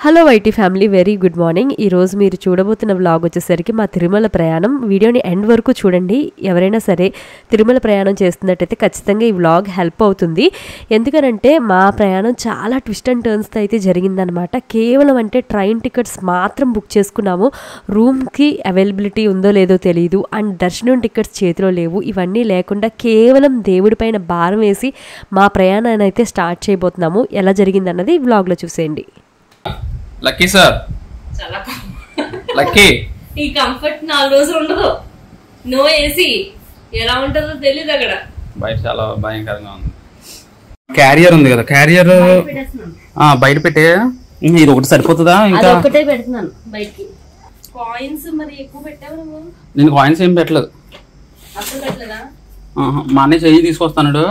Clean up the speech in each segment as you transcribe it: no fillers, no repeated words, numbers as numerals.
Hello YT family, very good morning. ఈరోజు మీరు చూడబోతున్న vlog వచ్చేసరికి మా తిరుమల ప్రయాణం. వీడియోని ఎండ్ వరకు చూడండి. ఎవరైనా సరే తిరుమల ప్రయాణం చేస్తున్నట్టయితే ఖచ్చితంగా ఈ వ్లాగ్ హెల్ప్ అవుతుంది. ఎందుకనంటే మా ప్రయాణం చాలా ట్విస్ట్ అండ్ టర్న్స్తో అయితే జరిగిందనమాట. కేవలం అంటే ట్రైన్ టికెట్స్ మాత్రం బుక్ చేసుకున్నాము. రూమ్కి అవైలబిలిటీ ఉందో లేదో తెలియదు, అండ్ దర్శనం టికెట్స్ చేతిలో లేవు. ఇవన్నీ లేకుండా కేవలం దేవుడి పైన భారం వేసి మా ప్రయాణాన్ని అయితే స్టార్ట్ చేయబోతున్నాము. ఎలా జరిగిందన్నది ఈ వ్లాగ్లో చూసేయండి. లక్కీ సార్, లక్కీ ఈ కంఫర్ట్ 4 రోజులు ఉండదు. నో ఏసీ ఎలా ఉంటుందో తెలియదు. అక్కడ బయట చాలా భయంకరంగా ఉంది. క్యారియర్ ఉంది కదా, క్యారియర్ బయట పెట్టే. ఇది ఒకటి సరిపోతుందా? ఇంకా ఒకటే పెడుతున్నాను బయటికి. కాయిన్స్ మరి ఎక్కువ పెట్టావు నువ్వు? నేను కాయిన్స్ ఏం పెట్టలేదు. అసలు పెట్టలేదా? మా అన్నయ్య చెయ్యి తీసుకొస్తాడు.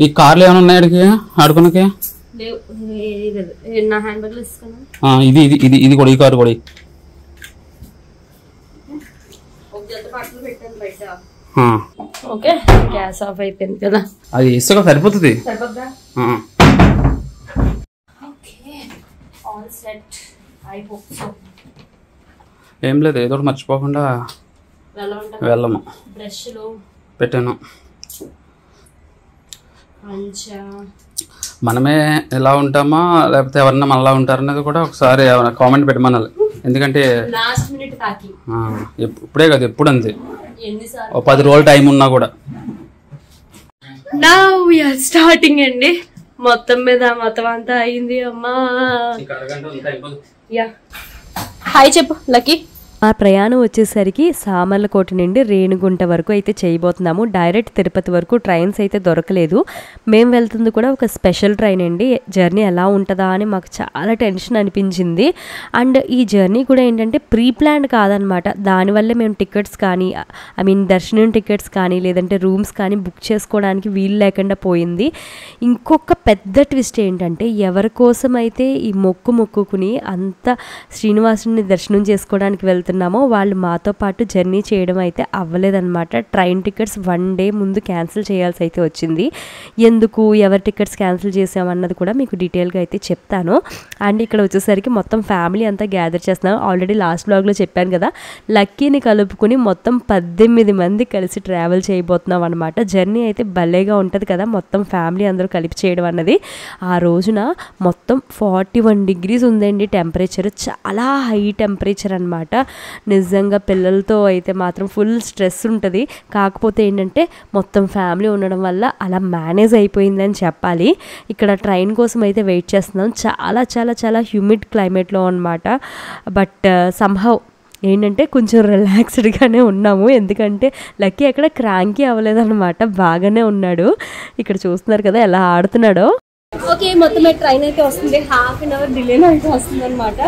ఈ కార్లు ఏమైనా ఉన్నాయి ఆడుకున్నకి? నా హ్యాండ్ బ్యాగ్ లో తీసుకున్నా. ఇది ఇది ఇది ఇది కూడా, ఈ కారు కూడా. ఓకే, గ్యాస్ ఆఫ్ అయిపోయింది కదా. అది ఇసుక సరిపోతుంది. ఏం లేదు, ఏదో ఒకటి మర్చిపోకుండా వెళ్ళము. బ్రష్లు పెట్టాను. మనమే ఎలా ఉంటామా లేకపోతే ఎవరన్నా మనలా ఉంటారన్నది కూడా ఒకసారి కామెంట్ పెట్టమనాలి. ఎందుకంటే లాస్ట్ మినిట్ తాకి ఇప్పుడే కదా, ఎప్పుడు అంతే. 10 రోజులు టైం ఉన్నా కూడా. నౌ వి ఆర్ స్టార్టింగ్ అండి. మొత్తం మీద మొత్తం అంతా అయింది. అమ్మా యా, హాయ్ చెప్పు లక్కీ. ఆ ప్రయాణం వచ్చేసరికి సామర్లకోట నుండి రేణిగుంట వరకు అయితే చేయబోతున్నాము. డైరెక్ట్ తిరుపతి వరకు ట్రైన్స్ అయితే దొరకలేదు. మేము వెళ్తుంది కూడా ఒక స్పెషల్ ట్రైన్ అండి. జర్నీ ఎలా ఉంటుందా అని మాకు చాలా టెన్షన్ అనిపించింది. అండ్ ఈ జర్నీ కూడా ఏంటంటే ప్రీ ప్లాన్డ్ కాదనమాట. దానివల్లే మేము టికెట్స్ కానీ, దర్శనం టికెట్స్ కానీ లేదంటే రూమ్స్ కానీ బుక్ చేసుకోవడానికి వీలు లేకుండా పోయింది. ఇంకొక పెద్ద ట్విస్ట్ ఏంటంటే, ఎవరి కోసం అయితే ఈ మొక్కుకుని అంత శ్రీనివాసుని దర్శనం చేసుకోవడానికి వెళ్తున్నామో వాళ్ళు మాతో పాటు జర్నీ చేయడం అయితే అవ్వలేదన్నమాట. ట్రైన్ టికెట్స్ 1 డే ముందు క్యాన్సిల్ చేయాల్సి అయితే వచ్చింది. ఎందుకు, ఎవరి టికెట్స్ క్యాన్సిల్ చేసామన్నది కూడా మీకు డీటెయిల్గా అయితే చెప్తాను. అండ్ ఇక్కడ వచ్చేసరికి మొత్తం ఫ్యామిలీ అంతా గ్యాదర్ చేస్తున్నాం. ఆల్రెడీ లాస్ట్ బ్లాగ్లో చెప్పాను కదా, లక్కీని కలుపుకుని మొత్తం 18 మంది కలిసి ట్రావెల్ చేయబోతున్నాం అనమాట. జర్నీ అయితే భలేగా ఉంటుంది కదా, మొత్తం ఫ్యామిలీ అందరూ కలిపి చేయడం అన్నది. ఆ రోజున మొత్తం 41 degrees ఉందండి టెంపరేచర్. చాలా హై టెంపరేచర్ అనమాట. నిజంగా పిల్లలతో అయితే మాత్రం ఫుల్ స్ట్రెస్ ఉంటుంది. కాకపోతే ఏంటంటే మొత్తం ఫ్యామిలీ ఉండడం వల్ల అలా మేనేజ్ అయిపోయిందని చెప్పాలి. ఇక్కడ ట్రైన్ కోసం అయితే వెయిట్ చేస్తున్నాం. చాలా చాలా చాలా హ్యూమిడ్ క్లైమేట్లో అనమాట. బట్ సంహౌ ఏంటంటే కొంచెం రిలాక్స్డ్గానే ఉన్నాము. ఎందుకంటే లక్కీ అక్కడ క్రాంకీ అవ్వలేదన్నమాట, బాగానే ఉన్నాడు. ఇక్కడ చూస్తున్నారు కదా ఎలా ఆడుతున్నాడో. ఓకే, మొత్తం ట్రైన్ అయితే వస్తుంది. 1/2 hour డిలేలో అయితే వస్తుంది అనమాట.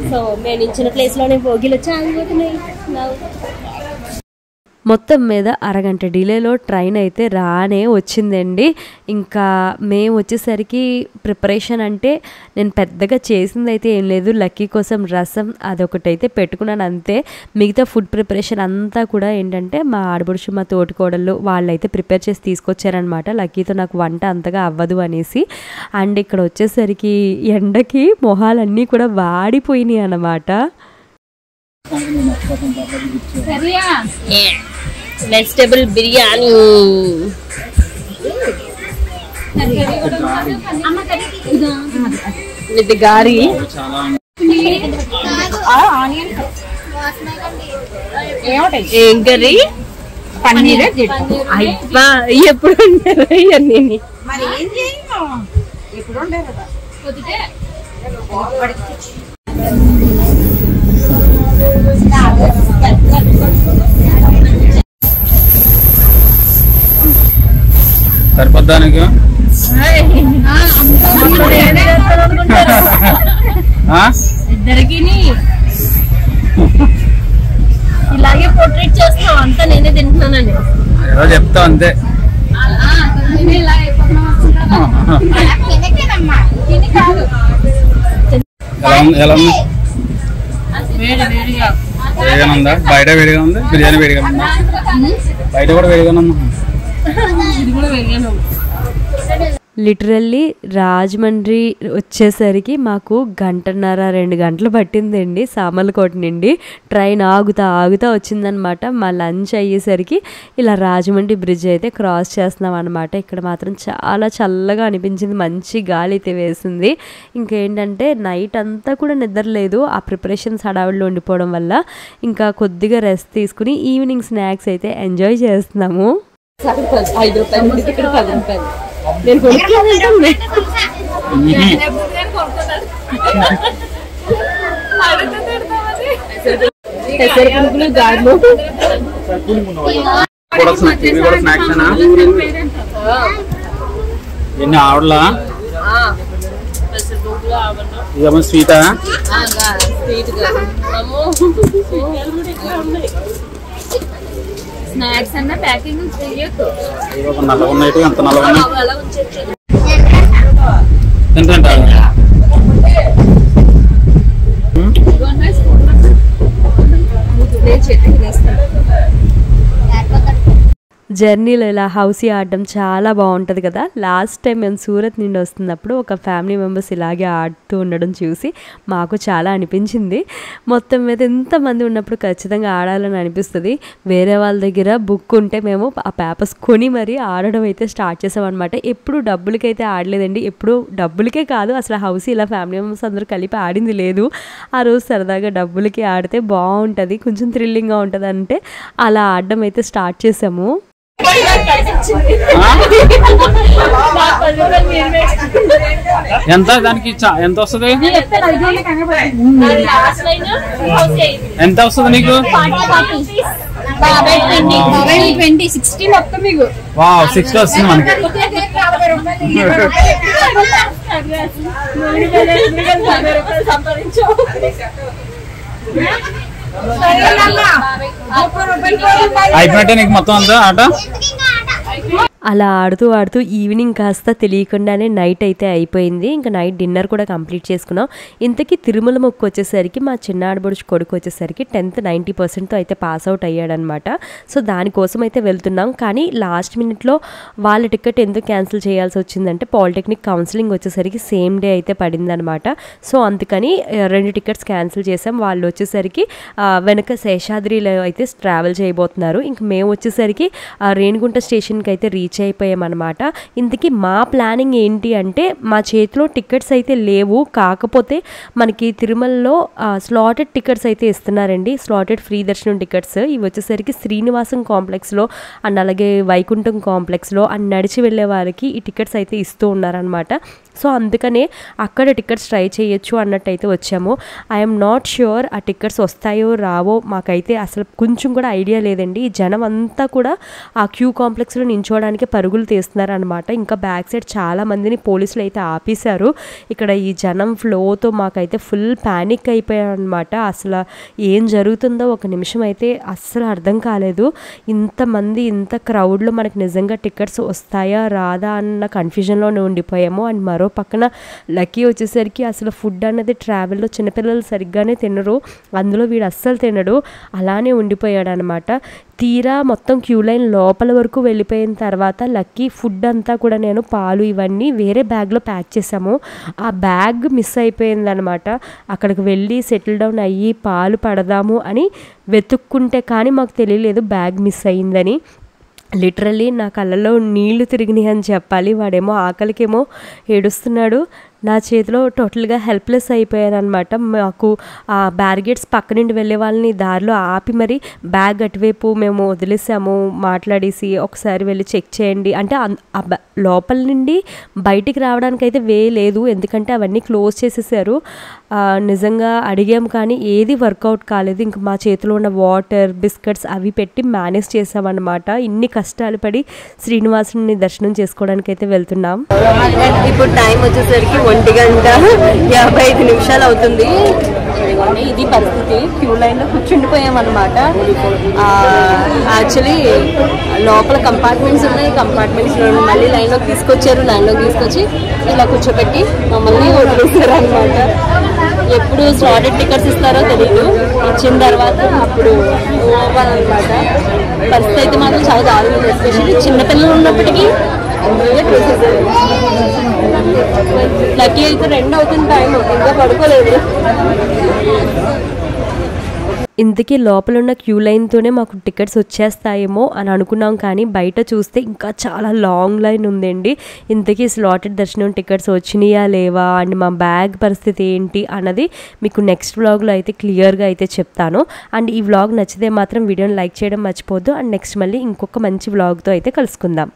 సో మేము ఇచ్చిన ప్లేస్ లోనే భోగిలు వచ్చి ఆగిపోతున్నాయి. మొత్తం మీద అరగంట డిలేలో ట్రైన్ అయితే రానే వచ్చిందండి. ఇంకా మేము వచ్చేసరికి ప్రిపరేషన్ అంటే నేను పెద్దగా చేసింది అయితే ఏం లేదు. లక్కీ కోసం రసం అదొకటైతే పెట్టుకున్నాను అంతే. మిగతా ఫుడ్ ప్రిపరేషన్ అంతా కూడా ఏంటంటే మా ఆడబడుచు, మా తోటికోడళ్ళు వాళ్ళైతే ప్రిపేర్ చేసి తీసుకొచ్చారనమాట. లక్కీతో నాకు వంట అంతగా అవ్వదు అనేసి. అండ్ ఇక్కడ వచ్చేసరికి ఎండకి మొహాలన్నీ కూడా వాడిపోయినాయి అన్నమాట. వెజిటబుల్ బిర్యానీ, విత్ గారి, ఏం కర్రీ, పన్నీర్. అబ్బా ఎప్పుడు ఉంటారు ఇవన్నీ? సరిపోద్దానికి ఇద్దరికి ఇలాగే పోర్ట్రేట్ చేస్తాం. అంతా నేనే తింటున్నానండి, ఏదో చెప్తావు అంతే. ఎలా ఉంది? వేడిగా ఉందా? బయట వేడిగా ఉంది, బిర్యానీ వేడిగా ఉందా? బయట కూడా వేడిగా ఉందా? లిటరల్లీ రాజమండ్రి వచ్చేసరికి మాకు 1.5-2 గంటలు పట్టిందండి సామర్లకోట నుండి. ట్రైన్ ఆగుతా వచ్చిందనమాట. మా లంచ్ అయ్యేసరికి ఇలా రాజమండ్రి బ్రిడ్జ్ అయితే క్రాస్ చేస్తున్నాం అనమాట. ఇక్కడ మాత్రం చాలా చల్లగా అనిపించింది, మంచి గాలి అయితే వేసింది. ఇంకేంటంటే నైట్ అంతా కూడా నిద్రలేదు, ఆ ప్రిపరేషన్స్ హడావిడిలో ఉండిపోవడం వల్ల. ఇంకా కొద్దిగా రెస్ట్ తీసుకుని ఈవినింగ్ స్నాక్స్ అయితే ఎంజాయ్ చేస్తున్నాము. 5 రూపాయలు ఇక్కడ 10 రూపాయలు నేను ఎన్ని ఆవిడలా ఇదేమో స్వీటా స్నాక్స్ అన్న ప్యాకింగ్ చేయొద్దు. నల్లగా ఉన్నాయి, ఎంత నల్లగా జర్నీలో ఇలా హౌసీ ఆడడం చాలా బాగుంటుంది కదా. లాస్ట్ టైం మేము సూరత్ నుండి వస్తున్నప్పుడు ఒక ఫ్యామిలీ మెంబర్స్ ఇలాగే ఆడుతూ ఉండడం చూసి మాకు చాలా అనిపించింది. మొత్తం మీద ఎంతమంది ఉన్నప్పుడు ఖచ్చితంగా ఆడాలని అనిపిస్తుంది. వేరే వాళ్ళ దగ్గర బుక్ ఉంటే మేము ఆ పేపర్స్ కొని మరీ ఆడడం అయితే స్టార్ట్ చేసామన్నమాట. ఎప్పుడు డబ్బులకైతే ఆడలేదండి, ఎప్పుడు డబ్బులకే కాదు, అసలు హౌసీ ఇలా ఫ్యామిలీ మెంబర్స్ అందరూ కలిపి ఆడింది లేదు. ఆ రోజు సరదాగా డబ్బులకి ఆడితే బాగుంటుంది, కొంచెం థ్రిల్లింగ్గా ఉంటుంది అంటే అలా ఆడడం అయితే స్టార్ట్ చేసాము. ఎంత దానికి ఎంత వస్తుంది, ఎంత వస్తుంది నీకు? 60 మొత్తం మీకు 60 వస్తుంది మనకి. అయిపోయినట్టే నీకు మొత్తం అంతా ఆట. అలా ఆడుతూ ఈవినింగ్ కాస్త తెలియకుండానే నైట్ అయితే అయిపోయింది. ఇంకా నైట్ డిన్నర్ కూడా కంప్లీట్ చేసుకున్నాం. ఇంతకీ తిరుమల మొక్కు వచ్చేసరికి మా చిన్న ఆడబడుచు కొడుకు వచ్చేసరికి 10th 90%తో అయితే పాస్ అవుట్ అయ్యాడనమాట. సో దానికోసం అయితే వెళ్తున్నాం. కానీ లాస్ట్ మినిట్లో వాళ్ళ టికెట్ ఎందుకు క్యాన్సిల్ చేయాల్సి వచ్చిందంటే పాలిటెక్నిక్ కౌన్సిలింగ్ వచ్చేసరికి సేమ్ డే అయితే పడిందనమాట. సో అందుకని 2 టికెట్స్ క్యాన్సిల్ చేసాం. వాళ్ళు వచ్చేసరికి వెనక శేషాద్రిలో అయితే ట్రావెల్ చేయబోతున్నారు. ఇంక మేము వచ్చేసరికి రేణిగుంట స్టేషన్కి అయితే రీచ్ అయిపోయామన్నమాట. ఇంతకీ మా ప్లానింగ్ ఏంటి అంటే మా చేతిలో టికెట్స్ అయితే లేవు, కాకపోతే మనకి తిరుమలలో స్లాటెడ్ టికెట్స్ అయితే ఇస్తున్నారండి, స్లాటెడ్ ఫ్రీ దర్శనం టికెట్స్. ఇవి వచ్చేసరికి శ్రీనివాసం కాంప్లెక్స్లో అండ్ అలాగే వైకుంఠం కాంప్లెక్స్లో అండ్ నడిచి వెళ్ళే వారికి ఈ టికెట్స్ అయితే ఇస్తూ ఉన్నారనమాట. సో అందుకనే అక్కడ టికెట్స్ ట్రై చేయొచ్చు అన్నట్టు అయితే వచ్చాము. ఐఎమ్ నాట్ ష్యూర్ ఆ టికెట్స్ వస్తాయో రావో, మాకైతే అసలు కొంచెం కూడా ఐడియా లేదండి. ఈ జనం అంతా కూడా ఆ క్యూ కాంప్లెక్స్లో నించోవడానికి పరుగులు తీస్తున్నారు అనమాట. ఇంకా బ్యాక్ సైడ్ చాలా మందిని పోలీసులు అయితే ఆపేశారు. ఇక్కడ ఈ జనం ఫ్లోతో మాకైతే ఫుల్ ప్యానిక్ అయిపోయామన్నమాట. అసలు ఏం జరుగుతుందో ఒక నిమిషం అయితే అస్సలు అర్థం కాలేదు. ఇంతమంది ఇంత క్రౌడ్లో మనకి నిజంగా టికెట్స్ వస్తాయా రాదా అన్న కన్ఫ్యూజన్లోనే ఉండిపోయాము. అండ్ మరో పక్కన లక్కీ వచ్చేసరికి అసలు ఫుడ్ అనేది ట్రావెల్లో చిన్నపిల్లలు సరిగ్గానే తినరు, అందులో వీడు అస్సలు తినడు, అలానే ఉండిపోయాడు అనమాట. తీరా మొత్తం క్యూ లైన్ లోపల వరకు వెళ్ళిపోయిన తర్వాత లక్కీ ఫుడ్ అంతా కూడా నేను పాలు ఇవన్నీ వేరే బ్యాగ్లో ప్యాక్ చేసాము. ఆ బ్యాగ్ మిస్ అయిపోయిందనమాట. అక్కడికి వెళ్ళి సెటిల్ డౌన్ అయ్యి పాలు పడదాము అని వెతుక్కుంటే కానీ మాకు తెలియలేదు బ్యాగ్ మిస్ అయ్యిందని. లిటరల్లీ నా కళ్ళలో నీళ్లు తిరిగినాయి అని చెప్పాలి. వాడేమో ఆకలికేమో ఏడుస్తున్నాడు, నా చేతిలో టోటల్గా హెల్ప్లెస్ అయిపోయాను అనమాట. మాకు ఆ బ్యారిగేడ్స్ పక్క నుండి వెళ్ళే వాళ్ళని దారిలో ఆపి మరి బ్యాగ్ అటువైపు మేము వదిలేసాము, మాట్లాడేసి ఒకసారి వెళ్ళి చెక్ చేయండి అంటే లోపల నుండి బయటికి రావడానికి అయితే వే లేదు, ఎందుకంటే అవన్నీ క్లోజ్ చేసేసారు. నిజంగా అడిగాము కానీ ఏది వర్కౌట్ కాలేదు. ఇంక మా చేతిలో ఉన్న వాటర్ బిస్కెట్స్ అవి పెట్టి మేనేజ్ చేసామన్నమాట. ఇన్ని కష్టాలు పడి శ్రీనివాసుని దర్శనం చేసుకోవడానికి అయితే వెళ్తున్నాం. ఇప్పుడు టైం వచ్చేసరికి 1:55 అవుతుంది. ఇది పరిస్థితి, క్యూ లైన్లో కూర్చుండిపోయామన్నమాట. యాక్చువల్లీ లోపల కంపార్ట్మెంట్స్ ఉన్నాయి, కంపార్ట్మెంట్స్లో మళ్ళీ లైన్లోకి తీసుకొచ్చారు. లైన్లోకి తీసుకొచ్చి ఇలా కూర్చోబెట్టి మమ్మల్ని వదిలేసారు అనమాట. ఎప్పుడు స్లాటెడ్ టికెట్స్ ఇస్తారో తెలీదు, ఇచ్చిన తర్వాత అప్పుడు అవ్వాలన్నమాట. పరిస్థితి అయితే మాత్రం చాలా దారుణం. ఎస్పెషల్లీ చిన్నపిల్లలు ఉన్నప్పటికీ తొందరగా చూసేసారు. లక్కీ అయితే 2 అవుతుంది టైం, ఇంకా పడుకోలేదు. ఇంతకీ లోపల ఉన్న క్యూ లైన్తోనే మాకు టికెట్స్ వచ్చేస్తాయేమో అని అనుకున్నాం, కానీ బయట చూస్తే ఇంకా చాలా లాంగ్ లైన్ ఉందండి. ఇంతకీ స్లాటెడ్ దర్శనం టికెట్స్ వచ్చినాయా లేవా అండ్ మా బ్యాగ్ పరిస్థితి ఏంటి అన్నది మీకు నెక్స్ట్ వ్లాగ్లో అయితే క్లియర్గా అయితే చెప్తాను. అండ్ ఈ వ్లాగ్ నచ్చితే మాత్రం వీడియోని లైక్ చేయడం మర్చిపోద్దు. అండ్ నెక్స్ట్ మళ్ళీ ఇంకొక మంచి వ్లాగ్తో అయితే కలుసుకుందాం.